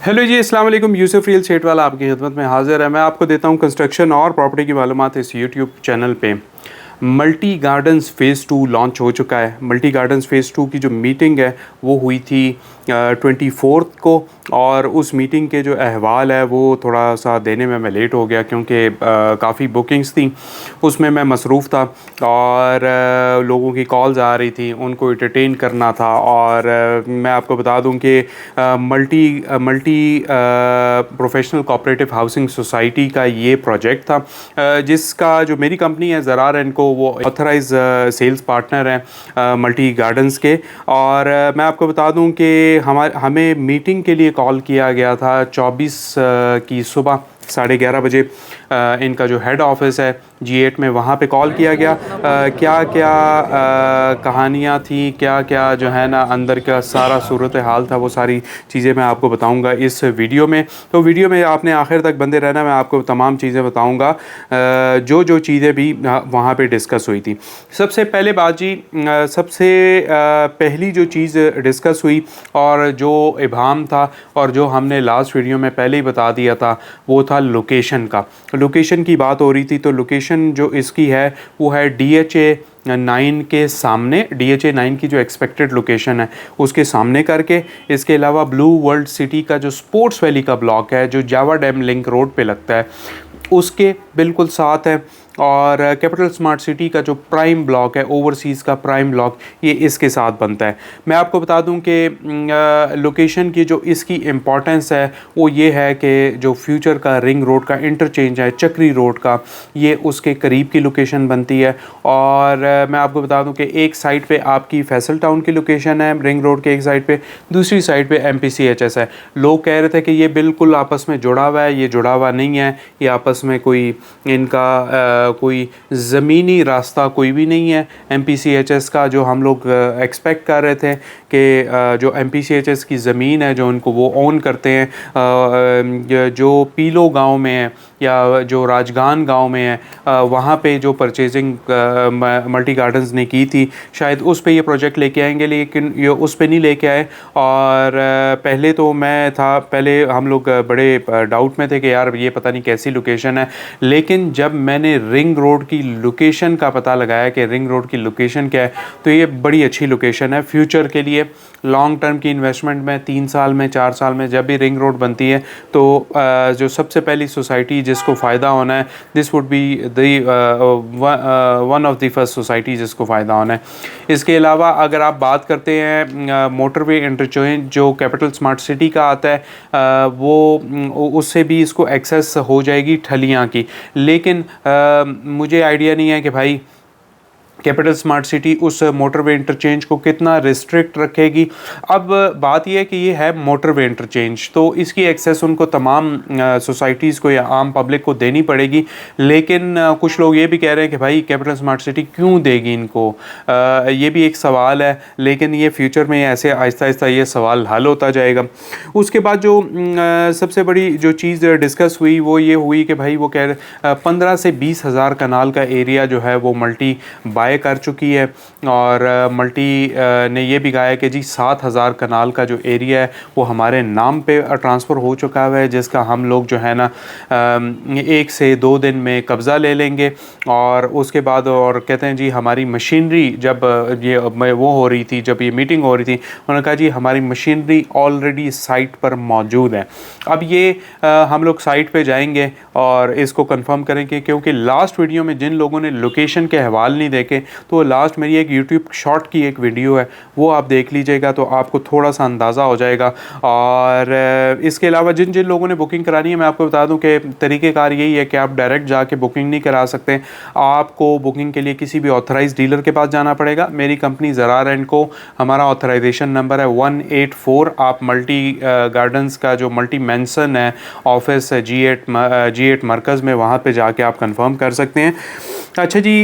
Hello जी, अस्सलाम वालेकुम। Yusuf real estate वाला आपकी खिदमत में हाजिर है। मैं आपको देता हूं कंस्ट्रक्शन और प्रॉपर्टी की मालूमात इस यूट्यूब चैनल पे। मल्टी गार्डन्स फ़ेज़ 2 लॉन्च हो चुका है। मल्टी गार्डन्स फ़ेज़ 2 की जो मीटिंग है वो हुई थी 24 को, और उस मीटिंग के जो अहवाल है वो थोड़ा सा देने में मैं लेट हो गया क्योंकि काफ़ी बुकिंग्स थी, उसमें मैं मसरूफ़ था और लोगों की कॉल्स आ रही थी, उनको एंटरटेन करना था। और मैं आपको बता दूं कि multi multi professional cooperative housing society का ये प्रोजेक्ट था, जिसका जो मेरी कंपनी है ज़रार एंड को, वो ऑथराइज सेल्स पार्टनर हैं मल्टी गार्डन्स के। और मैं आपको बता दूं कि हमें मीटिंग के लिए कॉल किया गया था 24 की सुबह 11:30 बजे। इनका जो हेड ऑफिस है G8 में, वहाँ पे कॉल किया गया। क्या क्या कहानियाँ थी, क्या क्या जो है ना अंदर का सारा सूरत हाल था, वो सारी चीज़ें मैं आपको बताऊंगा इस वीडियो में। तो वीडियो में आपने आखिर तक बंदे रहना, मैं आपको तमाम चीज़ें बताऊंगा जो जो चीज़ें भी वहाँ पे डिस्कस हुई थी। सबसे पहले बात जी, सबसे पहली जो चीज़ डिस्कस हुई और जो इबाहम था और जो हमने लास्ट वीडियो में पहले ही बता दिया था, वो था लोकेशन का। लोकेशन की बात हो रही थी। तो लोकेशन जो इसकी है वो है DHA 9 के सामने, DHA 9 की जो एक्सपेक्टेड लोकेशन है उसके सामने करके। इसके अलावा ब्लू वर्ल्ड सिटी का जो स्पोर्ट्स वैली का ब्लॉक है, जो जावा डैम लिंक रोड पे लगता है, उसके बिल्कुल साथ है। और कैपिटल स्मार्ट सिटी का जो प्राइम ब्लॉक है, ओवरसीज़ का प्राइम ब्लॉक, ये इसके साथ बनता है। मैं आपको बता दूं कि लोकेशन की जो इसकी इम्पॉर्टेंस है वो ये है कि जो फ्यूचर का रिंग रोड का इंटरचेंज है चक्री रोड का, ये उसके करीब की लोकेशन बनती है। और मैं आपको बता दूं कि एक साइड पे आपकी फैसल टाउन की लोकेशन है रिंग रोड के एक साइड पे, दूसरी साइड पे MPCHS है। लोग कह रहे थे कि ये बिल्कुल आपस में जुड़ा हुआ है, ये जुड़ा हुआ नहीं है, ये आपस में कोई इनका कोई ज़मीनी रास्ता कोई भी नहीं है। MPCHS का जो हम लोग एक्सपेक्ट कर रहे थे कि जो MPCHS की ज़मीन है जो उनको वो ओन करते हैं, जो पीलो गांव में है या जो राजगान गांव में है, वहाँ पे जो परचेजिंग मल्टी गार्डन्स ने की थी, शायद उस पे ये प्रोजेक्ट लेके आएंगे, लेकिन ये उस पे नहीं लेके आए। और पहले तो मैं था, पहले हम लोग बड़े डाउट में थे कि यार ये पता नहीं कैसी लोकेशन है। लेकिन जब मैंने रिंग रोड की लोकेशन का पता लगाया कि रिंग रोड की लोकेशन क्या है, तो ये बड़ी अच्छी लोकेशन है फ्यूचर के लिए। लॉन्ग टर्म की इन्वेस्टमेंट में 3 साल में 4 साल में जब भी रिंग रोड बनती है, तो जो सबसे पहली सोसाइटी जिसको फ़ायदा होना है, this would be one of the first society जिसको फ़ायदा होना है। इसके अलावा अगर आप बात करते हैं मोटरवे इंटरचेंज जो कैपिटल स्मार्ट सिटी का आता है, वो उससे भी इसको एक्सेस हो जाएगी ठलियाँ की। लेकिन मुझे आइडिया नहीं है कि भाई कैपिटल स्मार्ट सिटी उस मोटरवे इंटरचेंज को कितना रिस्ट्रिक्ट रखेगी। अब बात यह है कि ये है मोटरवे इंटरचेंज, तो इसकी एक्सेस उनको तमाम सोसाइटीज़ को या आम पब्लिक को देनी पड़ेगी। लेकिन कुछ लोग ये भी कह रहे हैं कि भाई कैपिटल स्मार्ट सिटी क्यों देगी इनको, ये भी एक सवाल है। लेकिन ये फ्यूचर में ऐसे आहिस्ता आहिस्ता ये सवाल हल होता जाएगा। उसके बाद जो सबसे बड़ी जो चीज़ डिस्कस हुई वो ये हुई कि भाई वो कह रहे 15 से 20 हज़ार कनाल का एरिया जो है वो मल्टी बाय कर चुकी है। और मल्टी ने ये भी कहा है कि जी 7,000 कनाल का जो एरिया है वो हमारे नाम पे ट्रांसफ़र हो चुका है, जिसका हम लोग जो है ना 1 से 2 दिन में कब्ज़ा ले लेंगे। और उसके बाद और कहते हैं जी हमारी मशीनरी, जब ये वो हो रही थी, जब ये मीटिंग हो रही थी, उन्होंने कहा जी हमारी मशीनरी ऑलरेडी साइट पर मौजूद है। अब ये हम लोग साइट पे जाएंगे और इसको कंफर्म करेंगे, क्योंकि लास्ट वीडियो में जिन लोगों ने लोकेशन के हवाले नहीं देखे, तो लास्ट मेरी एक यूट्यूब शॉर्ट की एक वीडियो है, वो आप देख लीजिएगा तो आपको थोड़ा सा अंदाज़ा हो जाएगा। और इसके अलावा जिन जिन लोगों ने बुकिंग करानी है, मैं आपको बता दूं कि तरीक़ेकार यही है कि आप डायरेक्ट जाके बुकिंग नहीं करा सकते। आपको बुकिंग के लिए किसी भी ऑथराइज डीलर के पास जाना पड़ेगा। मेरी कंपनी ज़रार एंड को, हमारा ऑथराइजेशन नंबर है 184। आप मल्टी गार्डन्स का जो मल्टी मेंशन है ऑफिस है G8 मरकज़ में, वहाँ पे जाके आप कंफर्म कर सकते हैं। अच्छा जी,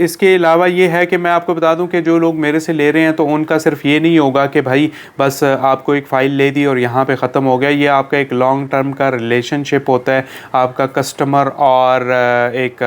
इसके अलावा ये है कि मैं आपको बता दूं कि जो लोग मेरे से ले रहे हैं तो उनका सिर्फ ये नहीं होगा कि भाई बस आपको एक फ़ाइल ले दी और यहाँ पे ख़त्म हो गया। ये आपका एक लॉन्ग टर्म का रिलेशनशिप होता है आपका कस्टमर और एक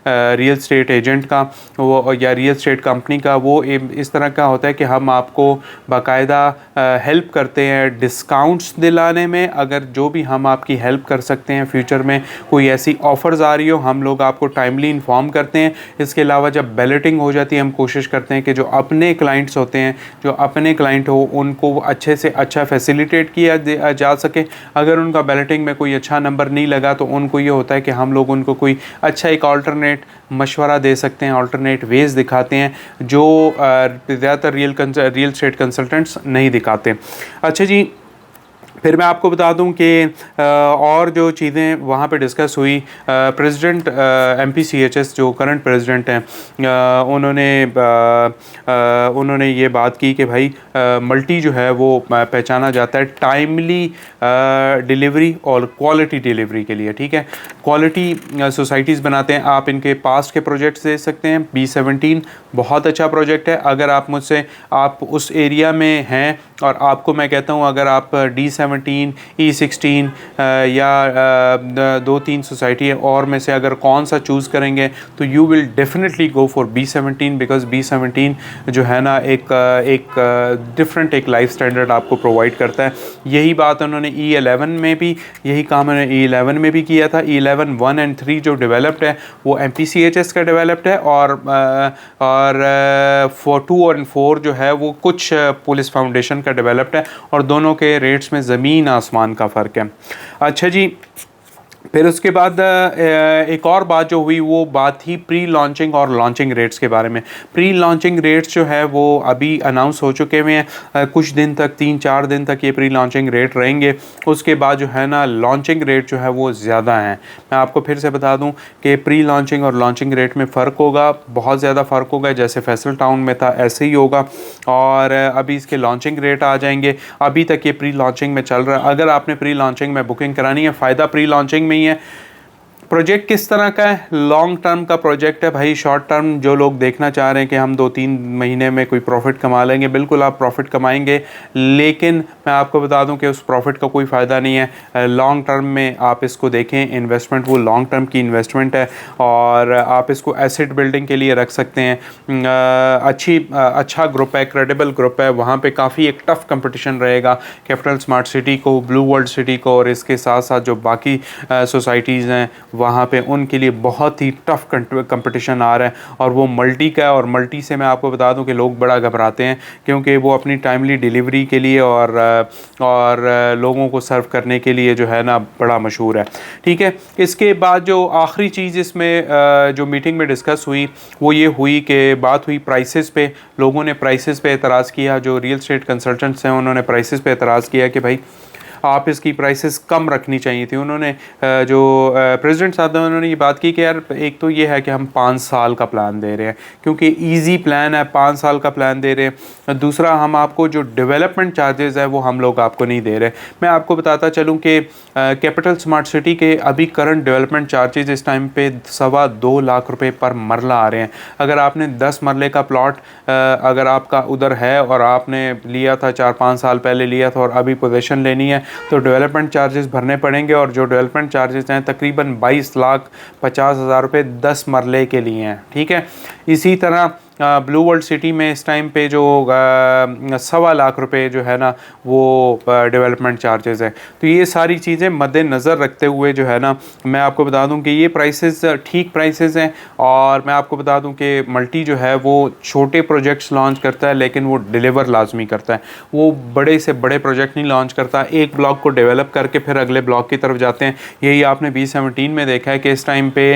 रियल स्टेट एजेंट का वो या रियल स्टेट कंपनी का। वो इस तरह का होता है कि हम आपको बाकायदा हेल्प करते हैं डिस्काउंट्स दिलाने में। अगर जो भी हम आपकी हेल्प कर सकते हैं, फ्यूचर में कोई ऐसी ऑफ़र्स आ रही हो, हम लोग आपको टाइमली इन्फॉर्म करते हैं। इसके अलावा जब बैलेटिंग हो जाती है, हम कोशिश करते हैं कि जो अपने क्लाइंट्स होते हैं, जो अपने क्लाइंट हो, उनको अच्छे से अच्छा फैसिलिटेट किया जा सके। अगर उनका बैलेटिंग में कोई अच्छा नंबर नहीं लगा तो उनको ये होता है कि हम लोग उनको कोई अच्छा एक अल्टरनेट मशवरा दे सकते हैं, अल्टरनेट वेज दिखाते हैं जो ज़्यादातर रियल स्टेट कंसल्टेंट्स नहीं दिखाते। अच्छा जी, फिर मैं आपको बता दूं कि और जो चीज़ें वहाँ पे डिस्कस हुई, प्रेसिडेंट MPCHS जो करंट प्रेसिडेंट हैं, उन्होंने ये बात की कि भाई मल्टी जो है वो पहचाना जाता है टाइमली डिलीवरी और क्वालिटी डिलीवरी के लिए। ठीक है, क्वालिटी सोसाइटीज़ बनाते हैं। आप इनके पास्ट के प्रोजेक्ट्स दे सकते हैं। B17 बहुत अच्छा प्रोजेक्ट है। अगर आप मुझसे आप उस एरिया में हैं और आपको मैं कहता हूँ अगर आप D17, E16 या 2-3 सोसाइटी और में से अगर कौन सा चूज़ करेंगे तो you will definitely go for B17 because B17 जो है ना एक डिफरेंट एक लाइफ स्टैंडर्ड आपको प्रोवाइड करता है। यही बात उन्होंने E11 में भी यही काम उन्होंने E11 में भी किया था। E11 1 and 3 जो डेवलप्ड है वो MPCHS का डेवलप्ड है और 2 और 4 जो है वो कुछ पुलिस फाउंडेशन का डेवलप्ड है और दोनों के रेट्स में ज़मीन आसमान का फ़र्क है। अच्छा जी, फिर उसके बाद एक और बात जो हुई वो बात थी प्री लॉन्चिंग और लॉन्चिंग रेट्स के बारे में। प्री लॉन्चिंग रेट्स जो है वो अभी अनाउंस हो चुके हुए हैं। कुछ दिन तक 3-4 दिन तक ये प्री लॉन्चिंग रेट रहेंगे। उसके बाद जो है ना लॉन्चिंग रेट जो है वो ज़्यादा हैं। मैं आपको फिर से बता दूं कि प्री लॉन्चिंग और लॉन्चिंग रेट में फ़र्क होगा, बहुत ज़्यादा फ़र्क होगा। जैसे फैसल टाउन में था ऐसे ही होगा और अभी इसके लॉन्चिंग रेट आ जाएंगे। अभी तक ये प्री लॉन्चिंग में चल रहा है। अगर आपने प्री लॉन्चिंग में बुकिंग करानी है, फ़ायदा प्री लॉन्चिंग में ही है। प्रोजेक्ट किस तरह का है? लॉन्ग टर्म का प्रोजेक्ट है भाई। शॉर्ट टर्म जो लोग देखना चाह रहे हैं कि हम 2-3 महीने में कोई प्रॉफिट कमा लेंगे, बिल्कुल आप प्रॉफिट कमाएंगे, लेकिन मैं आपको बता दूं कि उस प्रॉफिट का कोई फ़ायदा नहीं है। लॉन्ग टर्म में आप इसको देखें, इन्वेस्टमेंट वो लॉन्ग टर्म की इन्वेस्टमेंट है और आप इसको एसेट बिल्डिंग के लिए रख सकते हैं। अच्छा ग्रुप है, क्रेडिबल ग्रुप है। वहाँ पर काफ़ी एक टफ़ कंपटिशन रहेगा कैपिटल स्मार्ट सिटी को, ब्लू वर्ल्ड सिटी को और इसके साथ साथ जो बाकी सोसाइटीज़ हैं वहाँ पे उनके लिए बहुत ही टफ़ कंपटीशन आ रहा है और वो मल्टी का है। और मल्टी से मैं आपको बता दूं कि लोग बड़ा घबराते हैं क्योंकि वो अपनी टाइमली डिलीवरी के लिए और लोगों को सर्व करने के लिए जो है ना बड़ा मशहूर है। ठीक है, इसके बाद जो आखिरी चीज़ इसमें जो मीटिंग में डिस्कस हुई वो ये हुई कि बात हुई प्राइसेस पे। लोगों ने प्राइसेस पे एतराज़ किया। जो रियल स्टेट कंसल्टेंट्स हैं उन्होंने प्राइसेस पे एतराज़ किया कि भाई आप इसकी प्राइसेस कम रखनी चाहिए थी। उन्होंने जो प्रेसिडेंट साहब हैं उन्होंने ये बात की कि यार एक तो ये है कि हम 5 साल का प्लान दे रहे हैं क्योंकि इजी प्लान है, 5 साल का प्लान दे रहे हैं। दूसरा, हम आपको जो डेवलपमेंट चार्जेस है वो हम लोग आपको नहीं दे रहे। मैं आपको बताता चलूँ कि कैपिटल स्मार्ट सिटी के अभी करंट डेवलपमेंट चार्जेस इस टाइम पे 2.25 लाख रुपए पर मरला आ रहे हैं। अगर आपने 10 मरले का प्लॉट अगर आपका उधर है और आपने लिया था 4-5 साल पहले लिया था और अभी पोजीशन लेनी है तो डेवलपमेंट चार्जेस भरने पड़ेंगे और जो डेवलपमेंट चार्जेस हैं तकरीबन 22,50,000 रुपये 10 मरले के लिए हैं। ठीक है, इसी तरह ब्लू वर्ल्ड सिटी में इस टाइम पे जो 1.25 लाख रुपए जो है ना वो डेवलपमेंट चार्जेस हैं। तो ये सारी चीज़ें मद्देनज़र रखते हुए जो है ना मैं आपको बता दूं कि ये प्राइसेस ठीक प्राइसेस हैं। और मैं आपको बता दूं कि मल्टी जो है वो छोटे प्रोजेक्ट्स लॉन्च करता है लेकिन वो डिलीवर लाजमी करता है। वो बड़े से बड़े प्रोजेक्ट नहीं लॉन्च करता, एक ब्लॉक को डेवलप करके फिर अगले ब्लॉक की तरफ जाते हैं। यही आपने B17 में देखा है कि इस टाइम पे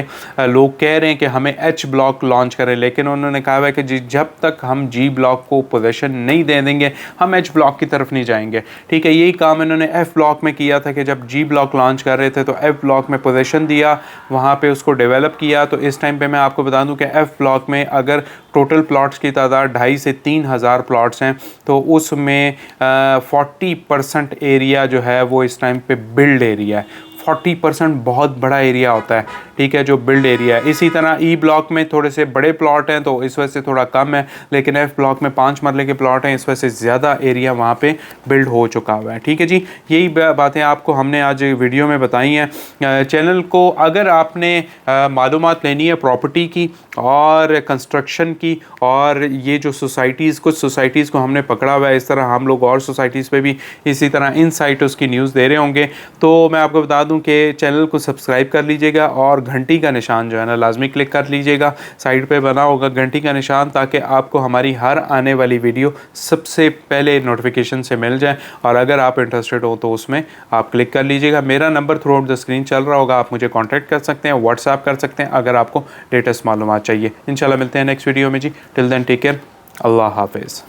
लोग कह रहे हैं कि हमें H ब्लॉक लॉन्च करें, लेकिन उन्होंने कहा है कि जब तक हम G ब्लॉक को पोजीशन नहीं दे देंगे हम H ब्लॉक की तरफ नहीं जाएंगे। ठीक है, यही काम इन्होंने F ब्लॉक में किया था कि जब G ब्लॉक लॉन्च कर रहे थे तो F ब्लॉक में पोजीशन दिया, वहाँ पे उसको डेवलप किया। तो इस टाइम पे मैं आपको बता दूं कि F ब्लॉक में अगर टोटल प्लॉट्स की तादाद 2,500 से 3,000 प्लॉट्स हैं तो उसमें 40% एरिया जो है वो इस टाइम पे बिल्ड एरिया है। 40% बहुत बड़ा एरिया होता है, ठीक है, जो बिल्ड एरिया है। इसी तरह ई ब्लॉक में थोड़े से बड़े प्लॉट हैं तो इस वजह से थोड़ा कम है, लेकिन एफ ब्लॉक में 5 मरले के प्लॉट हैं, इस वजह से ज़्यादा एरिया वहाँ पे बिल्ड हो चुका हुआ है। ठीक है जी, यही बातें आपको हमने आज वीडियो में बताई हैं। चैनल को अगर आपने मालूमात लेनी है प्रॉपर्टी की और कंस्ट्रक्शन की, और ये जो सोसाइटीज़, कुछ सोसाइटीज़ को हमने पकड़ा हुआ है, इस तरह हम लोग और सोसाइटीज़ पे भी इसी तरह इनसाइट उसकी न्यूज़ दे रहे होंगे, तो मैं आपको बता दूं कि चैनल को सब्सक्राइब कर लीजिएगा और घंटी का निशान जो है ना लाजमी क्लिक कर लीजिएगा। साइड पे बना होगा घंटी का निशान, ताकि आपको हमारी हर आने वाली वीडियो सबसे पहले नोटिफिकेशन से मिल जाए। और अगर आप इंटरेस्टेड हो तो उसमें आप क्लिक कर लीजिएगा। मेरा number through out the screen चल रहा होगा, आप मुझे कॉन्टैक्ट कर सकते हैं, व्हाट्सएप कर सकते हैं अगर आपको लेटेस्ट मालूमात चाहिए। इंशाल्लाह मिलते हैं नेक्स्ट वीडियो में जी। टिल देन टेक केयर, अल्लाह हाफिज़।